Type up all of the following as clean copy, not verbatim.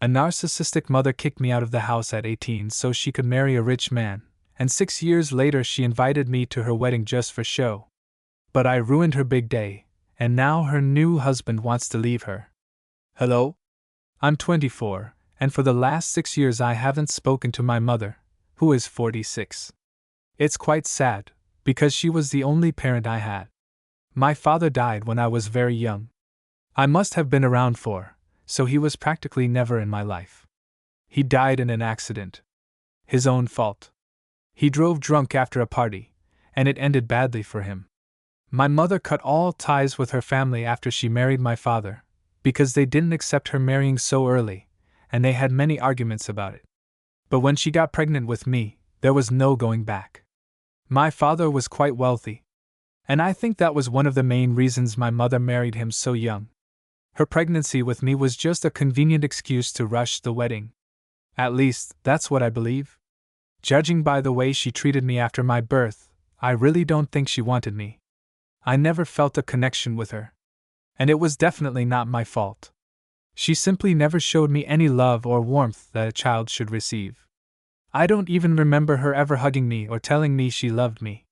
A narcissistic mother kicked me out of the house at 18 so she could marry a rich man, and 6 years later she invited me to her wedding just for show. But I ruined her big day, and now her new husband wants to leave her. Hello? I'm 24, and for the last 6 years I haven't spoken to my mother, who is 46. It's quite sad, because she was the only parent I had. My father died when I was very young. I must have been around 4, so he was practically never in my life. He died in an accident. His own fault. He drove drunk after a party, and it ended badly for him. My mother cut all ties with her family after she married my father, because they didn't accept her marrying so early, and they had many arguments about it. But when she got pregnant with me, there was no going back. My father was quite wealthy, and I think that was one of the main reasons my mother married him so young. Her pregnancy with me was just a convenient excuse to rush the wedding. At least, that's what I believe. Judging by the way she treated me after my birth, I really don't think she wanted me. I never felt a connection with her. And it was definitely not my fault. She simply never showed me any love or warmth that a child should receive. I don't even remember her ever hugging me or telling me she loved me.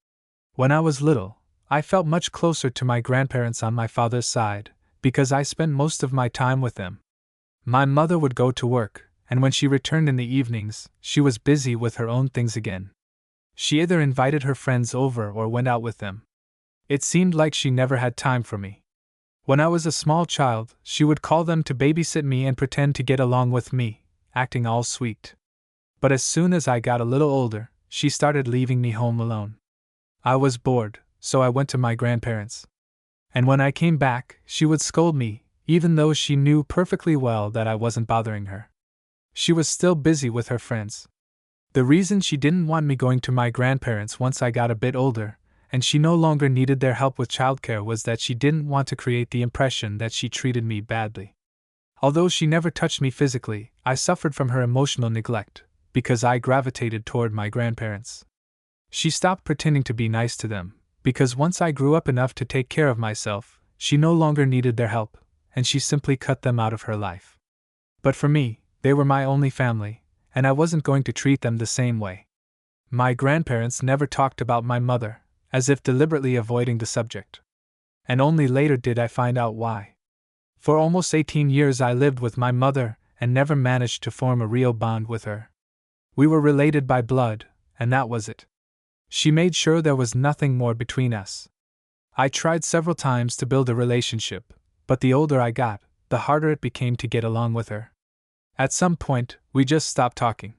When I was little, I felt much closer to my grandparents on my father's side, because I spent most of my time with them. My mother would go to work, and when she returned in the evenings, she was busy with her own things again. She either invited her friends over or went out with them. It seemed like she never had time for me. When I was a small child, she would call them to babysit me and pretend to get along with me, acting all sweet. But as soon as I got a little older, she started leaving me home alone. I was bored, so I went to my grandparents. And when I came back, she would scold me, even though she knew perfectly well that I wasn't bothering her. She was still busy with her friends. The reason she didn't want me going to my grandparents once I got a bit older, and she no longer needed their help with childcare, was that she didn't want to create the impression that she treated me badly. Although she never touched me physically, I suffered from her emotional neglect, because I gravitated toward my grandparents. She stopped pretending to be nice to them, because once I grew up enough to take care of myself, she no longer needed their help, and she simply cut them out of her life. But for me, they were my only family, and I wasn't going to treat them the same way. My grandparents never talked about my mother, as if deliberately avoiding the subject. And only later did I find out why. For almost 18 years I lived with my mother and never managed to form a real bond with her. We were related by blood, and that was it. She made sure there was nothing more between us. I tried several times to build a relationship, but the older I got, the harder it became to get along with her. At some point, we just stopped talking.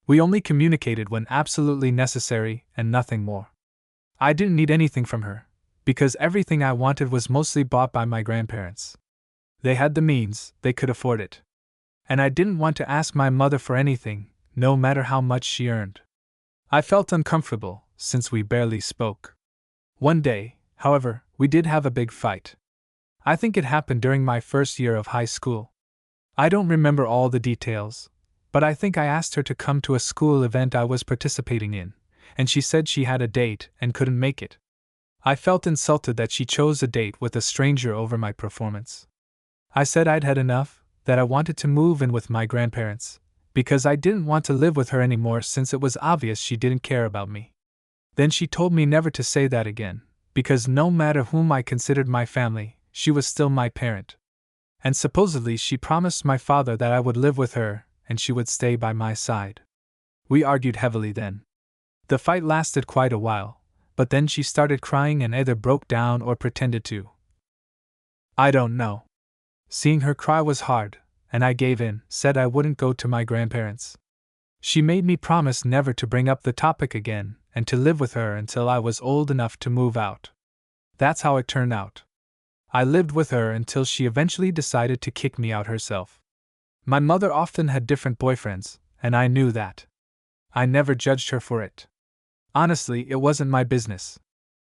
We only communicated when absolutely necessary and nothing more. I didn't need anything from her, because everything I wanted was mostly bought by my grandparents. They had the means, they could afford it. And I didn't want to ask my mother for anything, no matter how much she earned. I felt uncomfortable, since we barely spoke. One day, however, we did have a big fight. I think it happened during my first year of high school. I don't remember all the details, but I think I asked her to come to a school event I was participating in, and she said she had a date and couldn't make it. I felt insulted that she chose a date with a stranger over my performance. I said I'd had enough, that I wanted to move in with my grandparents, because I didn't want to live with her anymore since it was obvious she didn't care about me. Then she told me never to say that again, because no matter whom I considered my family, she was still my parent. And supposedly she promised my father that I would live with her and she would stay by my side. We argued heavily then. The fight lasted quite a while, but then she started crying and either broke down or pretended to. I don't know. Seeing her cry was hard, and I gave in, said I wouldn't go to my grandparents. She made me promise never to bring up the topic again and to live with her until I was old enough to move out. That's how it turned out. I lived with her until she eventually decided to kick me out herself. My mother often had different boyfriends, and I knew that. I never judged her for it. Honestly, it wasn't my business.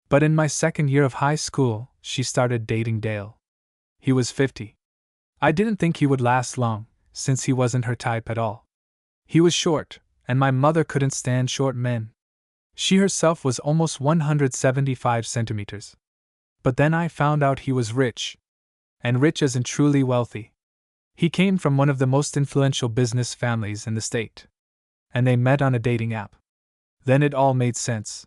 But in my second year of high school, she started dating Dale. He was 50. I didn't think he would last long, since he wasn't her type at all. He was short, and my mother couldn't stand short men. She herself was almost 175 centimeters. But then I found out he was rich. And rich as in truly wealthy. He came from one of the most influential business families in the state. And they met on a dating app. Then it all made sense.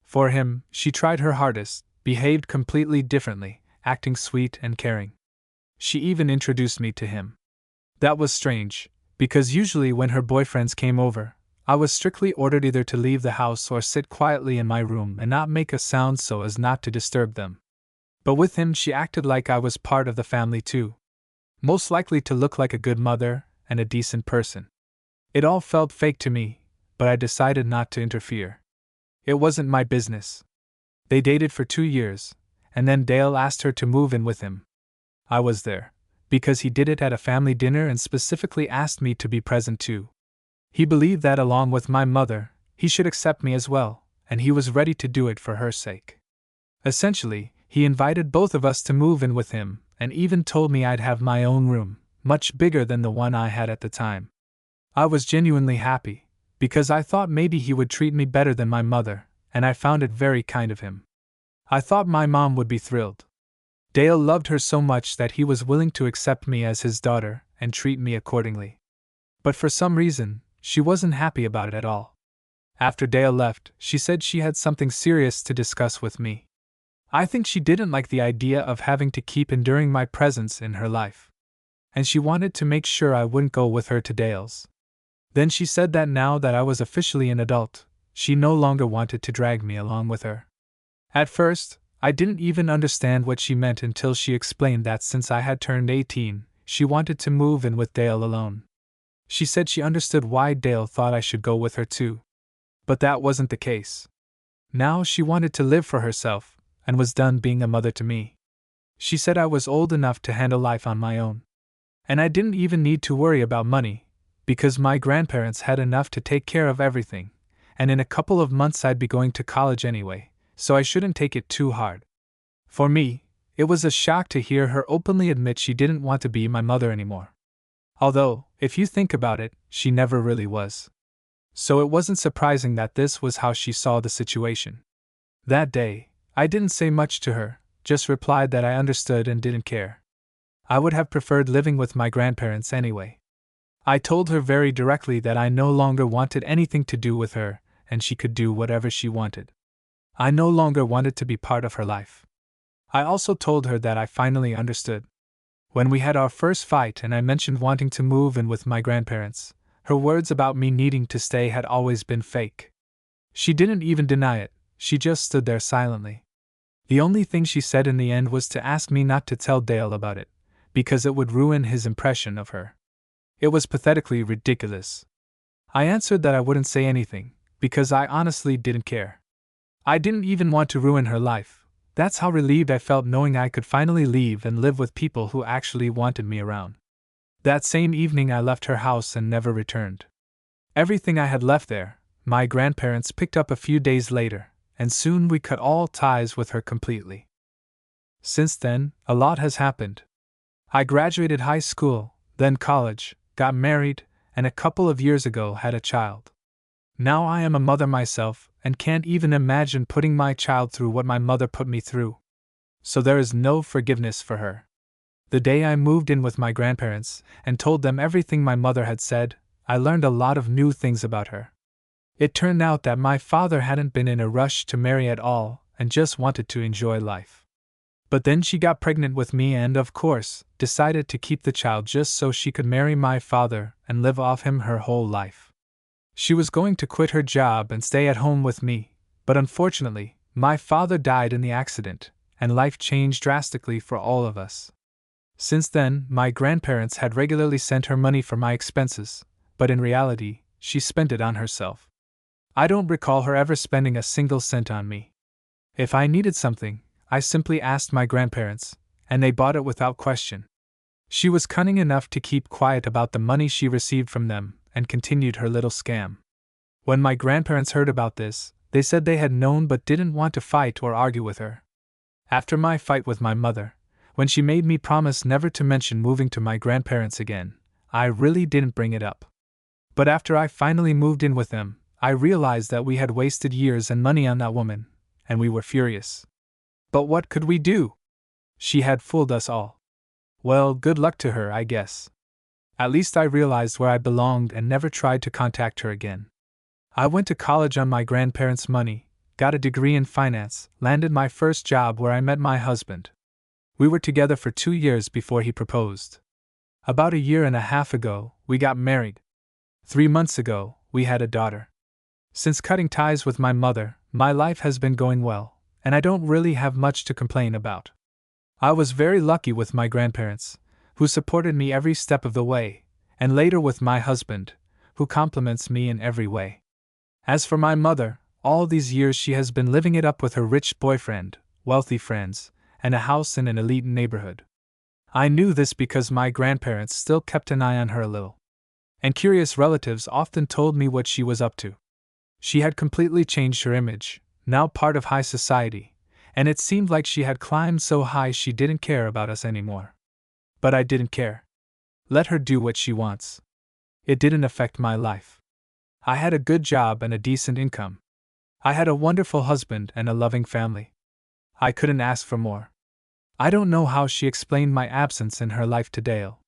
For him, she tried her hardest, behaved completely differently, acting sweet and caring. She even introduced me to him. That was strange, because usually when her boyfriends came over, I was strictly ordered either to leave the house or sit quietly in my room and not make a sound so as not to disturb them. But with him she acted like I was part of the family too. Most likely to look like a good mother and a decent person. It all felt fake to me, but I decided not to interfere. It wasn't my business. They dated for 2 years, and then Dale asked her to move in with him. I was there, because he did it at a family dinner and specifically asked me to be present too. He believed that along with my mother, he should accept me as well, and he was ready to do it for her sake. Essentially, he invited both of us to move in with him, and even told me I'd have my own room, much bigger than the one I had at the time. I was genuinely happy, because I thought maybe he would treat me better than my mother, and I found it very kind of him. I thought my mom would be thrilled. Dale loved her so much that he was willing to accept me as his daughter and treat me accordingly. But for some reason, she wasn't happy about it at all. After Dale left, she said she had something serious to discuss with me. I think she didn't like the idea of having to keep enduring my presence in her life. And she wanted to make sure I wouldn't go with her to Dale's. Then she said that now that I was officially an adult, she no longer wanted to drag me along with her. At first, I didn't even understand what she meant until she explained that since I had turned 18, she wanted to move in with Dale alone. She said she understood why Dale thought I should go with her too. But that wasn't the case. Now she wanted to live for herself, and was done being a mother to me. She said I was old enough to handle life on my own. And I didn't even need to worry about money, because my grandparents had enough to take care of everything, and in a couple of months I'd be going to college anyway, so I shouldn't take it too hard. For me, it was a shock to hear her openly admit she didn't want to be my mother anymore. Although, if you think about it, she never really was. So it wasn't surprising that this was how she saw the situation. That day, I didn't say much to her, just replied that I understood and didn't care. I would have preferred living with my grandparents anyway. I told her very directly that I no longer wanted anything to do with her, and she could do whatever she wanted. I no longer wanted to be part of her life. I also told her that I finally understood. When we had our first fight and I mentioned wanting to move in with my grandparents, her words about me needing to stay had always been fake. She didn't even deny it, she just stood there silently. The only thing she said in the end was to ask me not to tell Dale about it, because it would ruin his impression of her. It was pathetically ridiculous. I answered that I wouldn't say anything, because I honestly didn't care. I didn't even want to ruin her life. That's how relieved I felt knowing I could finally leave and live with people who actually wanted me around. That same evening I left her house and never returned. Everything I had left there, my grandparents picked up a few days later, and soon we cut all ties with her completely. Since then, a lot has happened. I graduated high school, then college, got married, and a couple of years ago had a child. Now I am a mother myself, and can't even imagine putting my child through what my mother put me through. So there is no forgiveness for her. The day I moved in with my grandparents, and told them everything my mother had said, I learned a lot of new things about her. It turned out that my father hadn't been in a rush to marry at all, and just wanted to enjoy life. But then she got pregnant with me and, of course, decided to keep the child just so she could marry my father and live off him her whole life. She was going to quit her job and stay at home with me, but unfortunately, my father died in the accident, and life changed drastically for all of us. Since then, my grandparents had regularly sent her money for my expenses, but in reality, she spent it on herself. I don't recall her ever spending a single cent on me. If I needed something, I simply asked my grandparents, and they bought it without question. She was cunning enough to keep quiet about the money she received from them, and continued her little scam. When my grandparents heard about this, they said they had known but didn't want to fight or argue with her. After my fight with my mother, when she made me promise never to mention moving to my grandparents again, I really didn't bring it up. But after I finally moved in with them, I realized that we had wasted years and money on that woman, and we were furious. But what could we do? She had fooled us all. Well, good luck to her, I guess. At least I realized where I belonged and never tried to contact her again. I went to college on my grandparents' money, got a degree in finance, landed my first job where I met my husband. We were together for 2 years before he proposed. About a year and a half ago, we got married. 3 months ago, we had a daughter. Since cutting ties with my mother, my life has been going well, and I don't really have much to complain about. I was very lucky with my grandparents, who supported me every step of the way, and later with my husband, who compliments me in every way. As for my mother, all these years she has been living it up with her rich boyfriend, wealthy friends, and a house in an elite neighborhood. I knew this because my grandparents still kept an eye on her a little. And curious relatives often told me what she was up to. She had completely changed her image, now part of high society, and it seemed like she had climbed so high she didn't care about us anymore. But I didn't care. Let her do what she wants. It didn't affect my life. I had a good job and a decent income. I had a wonderful husband and a loving family. I couldn't ask for more. I don't know how she explained my absence in her life to Dale.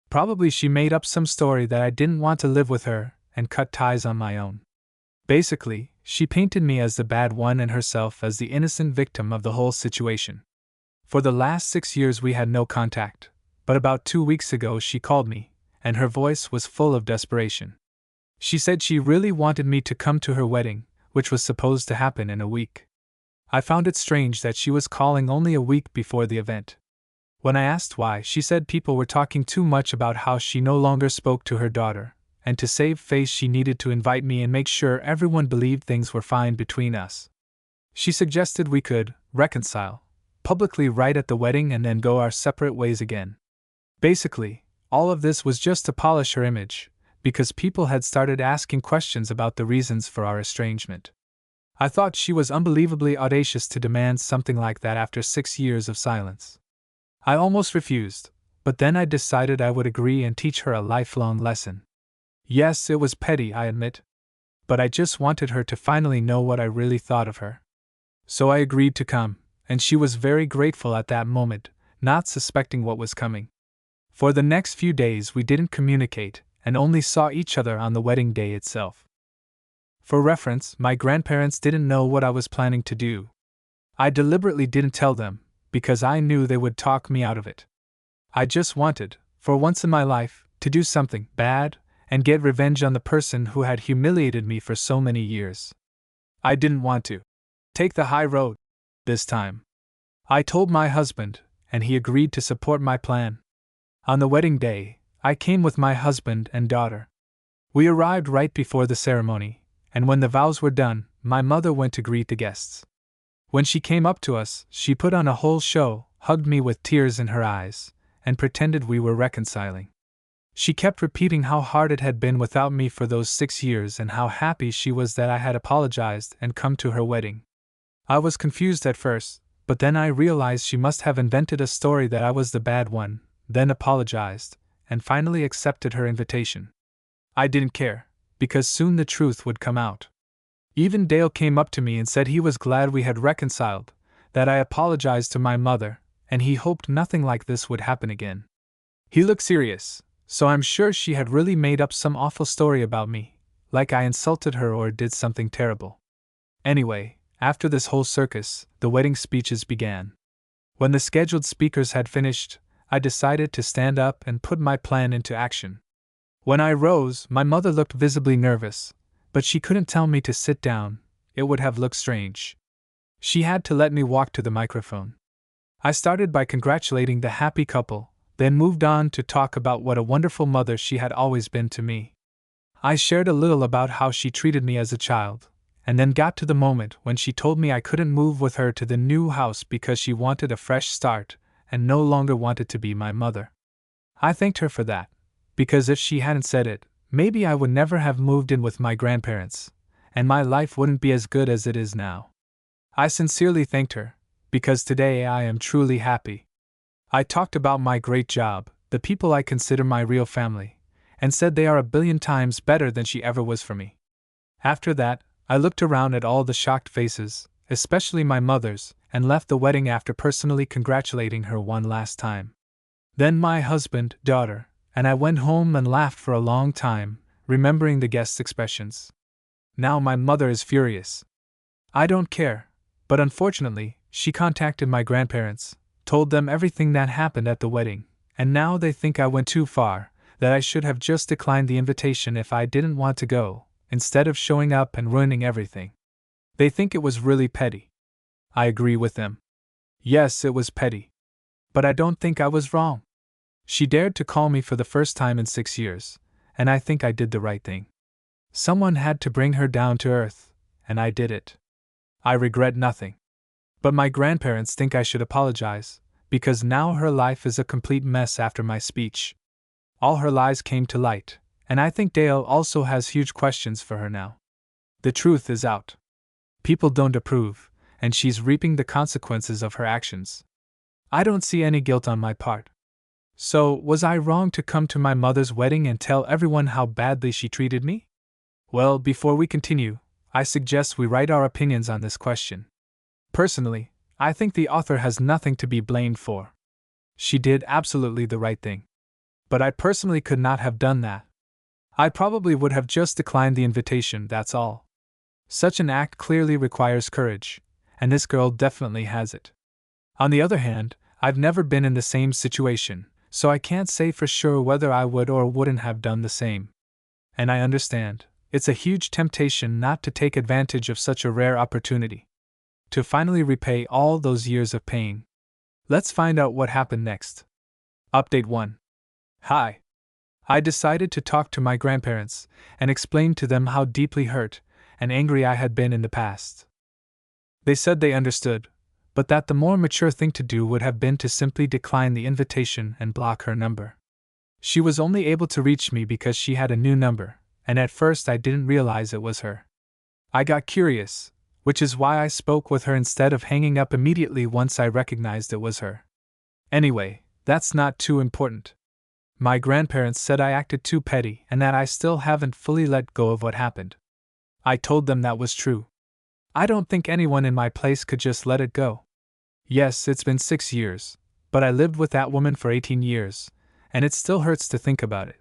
Probably she made up some story that I didn't want to live with her and cut ties on my own. Basically, she painted me as the bad one and herself as the innocent victim of the whole situation. For the last 6 years we had no contact, but about 2 weeks ago she called me, and her voice was full of desperation. She said she really wanted me to come to her wedding, which was supposed to happen in a week. I found it strange that she was calling only a week before the event. When I asked why, she said people were talking too much about how she no longer spoke to her daughter, and to save face she needed to invite me and make sure everyone believed things were fine between us. She suggested we could reconcile publicly right at the wedding and then go our separate ways again. Basically, all of this was just to polish her image, because people had started asking questions about the reasons for our estrangement. I thought she was unbelievably audacious to demand something like that after 6 years of silence. I almost refused, but then I decided I would agree and teach her a lifelong lesson. Yes, it was petty, I admit, but I just wanted her to finally know what I really thought of her. So I agreed to come, and she was very grateful at that moment, not suspecting what was coming. For the next few days we didn't communicate, and only saw each other on the wedding day itself. For reference, my grandparents didn't know what I was planning to do. I deliberately didn't tell them, because I knew they would talk me out of it. I just wanted, for once in my life, to do something bad and get revenge on the person who had humiliated me for so many years. I didn't want to take the high road this time. I told my husband, and he agreed to support my plan. On the wedding day, I came with my husband and daughter. We arrived right before the ceremony, and when the vows were done, my mother went to greet the guests. When she came up to us, she put on a whole show, hugged me with tears in her eyes, and pretended we were reconciling. She kept repeating how hard it had been without me for those 6 years and how happy she was that I had apologized and come to her wedding. I was confused at first, but then I realized she must have invented a story that I was the bad one, then apologized, and finally accepted her invitation. I didn't care, because soon the truth would come out. Even Dale came up to me and said he was glad we had reconciled, that I apologized to my mother, and he hoped nothing like this would happen again. He looked serious, so I'm sure she had really made up some awful story about me, like I insulted her or did something terrible. Anyway, after this whole circus, the wedding speeches began. When the scheduled speakers had finished, I decided to stand up and put my plan into action. When I rose, my mother looked visibly nervous, but she couldn't tell me to sit down, it would have looked strange. She had to let me walk to the microphone. I started by congratulating the happy couple, then moved on to talk about what a wonderful mother she had always been to me. I shared a little about how she treated me as a child, and then got to the moment when she told me I couldn't move with her to the new house because she wanted a fresh start and no longer wanted to be my mother. I thanked her for that, because if she hadn't said it, maybe I would never have moved in with my grandparents, and my life wouldn't be as good as it is now. I sincerely thanked her, because today I am truly happy. I talked about my great job, the people I consider my real family, and said they are 1,000,000,000 times better than she ever was for me. After that, I looked around at all the shocked faces, especially my mother's, and left the wedding after personally congratulating her one last time. Then my husband, daughter, and I went home and laughed for a long time, remembering the guests' expressions. Now my mother is furious. I don't care, but unfortunately, she contacted my grandparents, told them everything that happened at the wedding, and now they think I went too far, that I should have just declined the invitation if I didn't want to go, instead of showing up and ruining everything. They think it was really petty. I agree with them. Yes, it was petty. But I don't think I was wrong. She dared to call me for the first time in 6 years, and I think I did the right thing. Someone had to bring her down to earth, and I did it. I regret nothing. But my grandparents think I should apologize, because now her life is a complete mess after my speech. All her lies came to light, and I think Dale also has huge questions for her now. The truth is out. People don't approve, and she's reaping the consequences of her actions. I don't see any guilt on my part. So, was I wrong to come to my mother's wedding and tell everyone how badly she treated me? Well, before we continue, I suggest we write our opinions on this question. Personally, I think the author has nothing to be blamed for. She did absolutely the right thing. But I personally could not have done that. I probably would have just declined the invitation, that's all. Such an act clearly requires courage, and this girl definitely has it. On the other hand, I've never been in the same situation, so I can't say for sure whether I would or wouldn't have done the same. And I understand, it's a huge temptation not to take advantage of such a rare opportunity. To finally repay all those years of pain. Let's find out what happened next. Update 1. Hi. I decided to talk to my grandparents and explain to them how deeply hurt and angry I had been in the past. They said they understood, but that the more mature thing to do would have been to simply decline the invitation and block her number. She was only able to reach me because she had a new number, and at first I didn't realize it was her. I got curious, which is why I spoke with her instead of hanging up immediately once I recognized it was her. Anyway, that's not too important. My grandparents said I acted too petty and that I still haven't fully let go of what happened. I told them that was true. I don't think anyone in my place could just let it go. Yes, it's been 6 years, but I lived with that woman for 18 years, and it still hurts to think about it.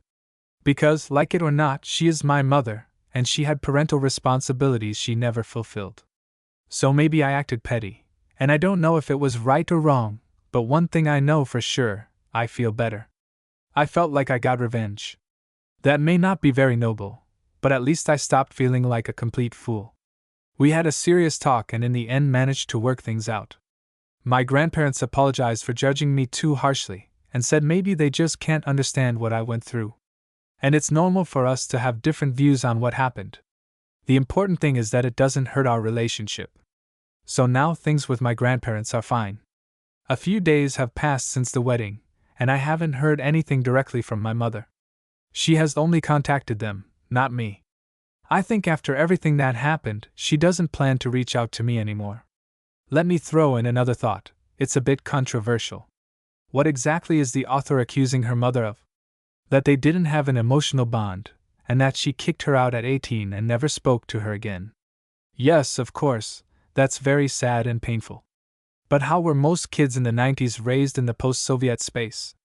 Because, like it or not, she is my mother, and she had parental responsibilities she never fulfilled. So maybe I acted petty, and I don't know if it was right or wrong, but one thing I know for sure, I feel better. I felt like I got revenge. That may not be very noble, but at least I stopped feeling like a complete fool. We had a serious talk and in the end managed to work things out. My grandparents apologized for judging me too harshly, and said maybe they just can't understand what I went through. And it's normal for us to have different views on what happened. The important thing is that it doesn't hurt our relationship. So now things with my grandparents are fine. A few days have passed since the wedding, and I haven't heard anything directly from my mother. She has only contacted them, not me. I think after everything that happened, she doesn't plan to reach out to me anymore. Let me throw in another thought. It's a bit controversial. What exactly is the author accusing her mother of? That they didn't have an emotional bond, and that she kicked her out at 18 and never spoke to her again. Yes, of course, that's very sad and painful. But how were most kids in the 90s raised in the post-Soviet space?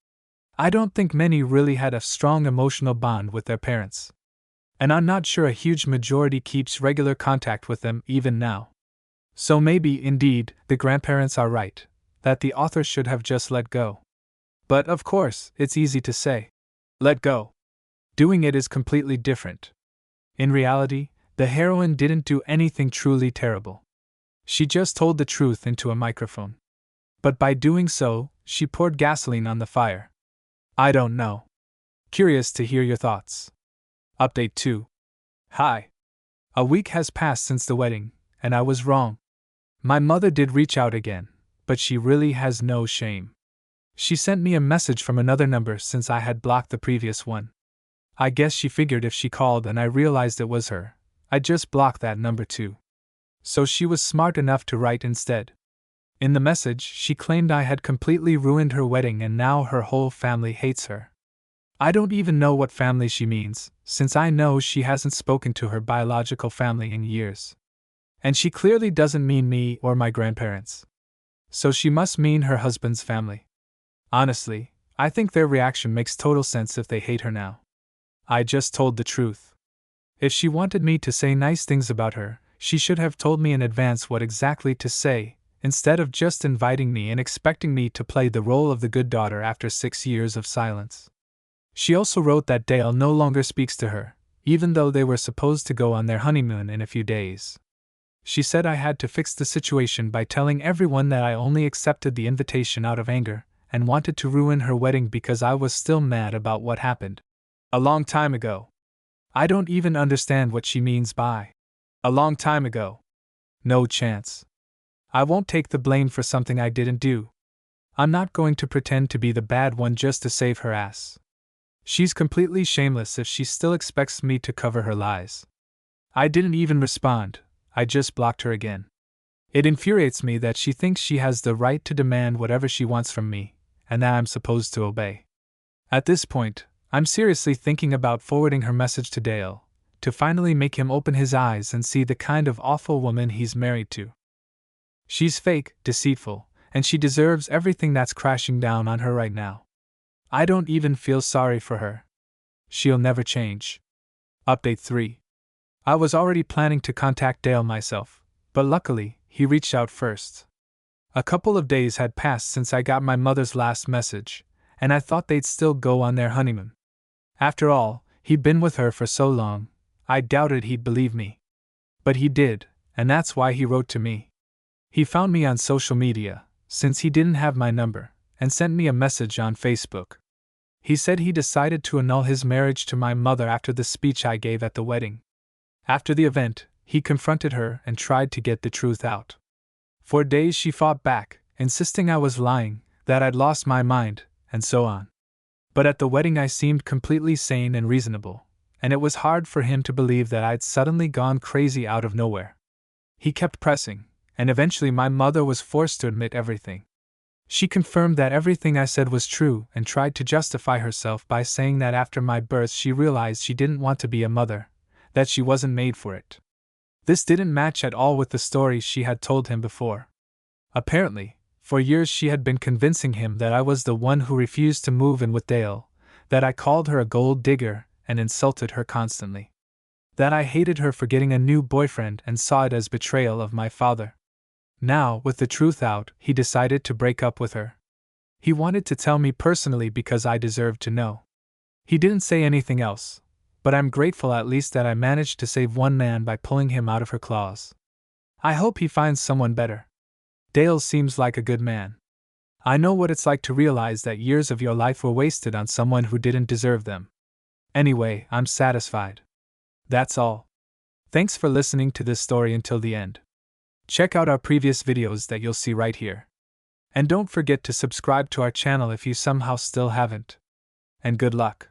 I don't think many really had a strong emotional bond with their parents. And I'm not sure a huge majority keeps regular contact with them even now. So maybe, indeed, the grandparents are right, that the author should have just let go. But of course, it's easy to say. Let go. Doing it is completely different. In reality, the heroine didn't do anything truly terrible. She just told the truth into a microphone. But by doing so, she poured gasoline on the fire. I don't know. Curious to hear your thoughts. Update 2. Hi. A week has passed since the wedding, and I was wrong. My mother did reach out again, but she really has no shame. She sent me a message from another number since I had blocked the previous one. I guess she figured if she called and I realized it was her, I'd just block that number too. So she was smart enough to write instead. In the message, she claimed I had completely ruined her wedding and now her whole family hates her. I don't even know what family she means, since I know she hasn't spoken to her biological family in years. And she clearly doesn't mean me or my grandparents. So she must mean her husband's family. Honestly, I think their reaction makes total sense if they hate her now. I just told the truth. If she wanted me to say nice things about her, she should have told me in advance what exactly to say, instead of just inviting me and expecting me to play the role of the good daughter after 6 years of silence. She also wrote that Dale no longer speaks to her, even though they were supposed to go on their honeymoon in a few days. She said I had to fix the situation by telling everyone that I only accepted the invitation out of anger and wanted to ruin her wedding because I was still mad about what happened a long time ago. I don't even understand what she means by a long time ago. No chance. I won't take the blame for something I didn't do. I'm not going to pretend to be the bad one just to save her ass. She's completely shameless if she still expects me to cover her lies. I didn't even respond, I just blocked her again. It infuriates me that she thinks she has the right to demand whatever she wants from me, and that I'm supposed to obey. At this point, I'm seriously thinking about forwarding her message to Dale, to finally make him open his eyes and see the kind of awful woman he's married to. She's fake, deceitful, and she deserves everything that's crashing down on her right now. I don't even feel sorry for her. She'll never change. Update 3. I was already planning to contact Dale myself, but luckily, he reached out first. A couple of days had passed since I got my mother's last message, and I thought they'd still go on their honeymoon. After all, he'd been with her for so long, I doubted he'd believe me. But he did, and that's why he wrote to me. He found me on social media, since he didn't have my number, and sent me a message on Facebook. He said he decided to annul his marriage to my mother after the speech I gave at the wedding. After the event, he confronted her and tried to get the truth out. For days she fought back, insisting I was lying, that I'd lost my mind, and so on. But at the wedding I seemed completely sane and reasonable, and it was hard for him to believe that I'd suddenly gone crazy out of nowhere. He kept pressing, and eventually my mother was forced to admit everything. She confirmed that everything I said was true and tried to justify herself by saying that after my birth she realized she didn't want to be a mother, that she wasn't made for it. This didn't match at all with the stories she had told him before. Apparently, for years she had been convincing him that I was the one who refused to move in with Dale, that I called her a gold digger and insulted her constantly. That I hated her for getting a new boyfriend and saw it as betrayal of my father. Now, with the truth out, he decided to break up with her. He wanted to tell me personally because I deserved to know. He didn't say anything else, but I'm grateful at least that I managed to save one man by pulling him out of her claws. I hope he finds someone better. Dale seems like a good man. I know what it's like to realize that years of your life were wasted on someone who didn't deserve them. Anyway, I'm satisfied. That's all. Thanks for listening to this story until the end. Check out our previous videos that you'll see right here. And don't forget to subscribe to our channel if you somehow still haven't. And good luck.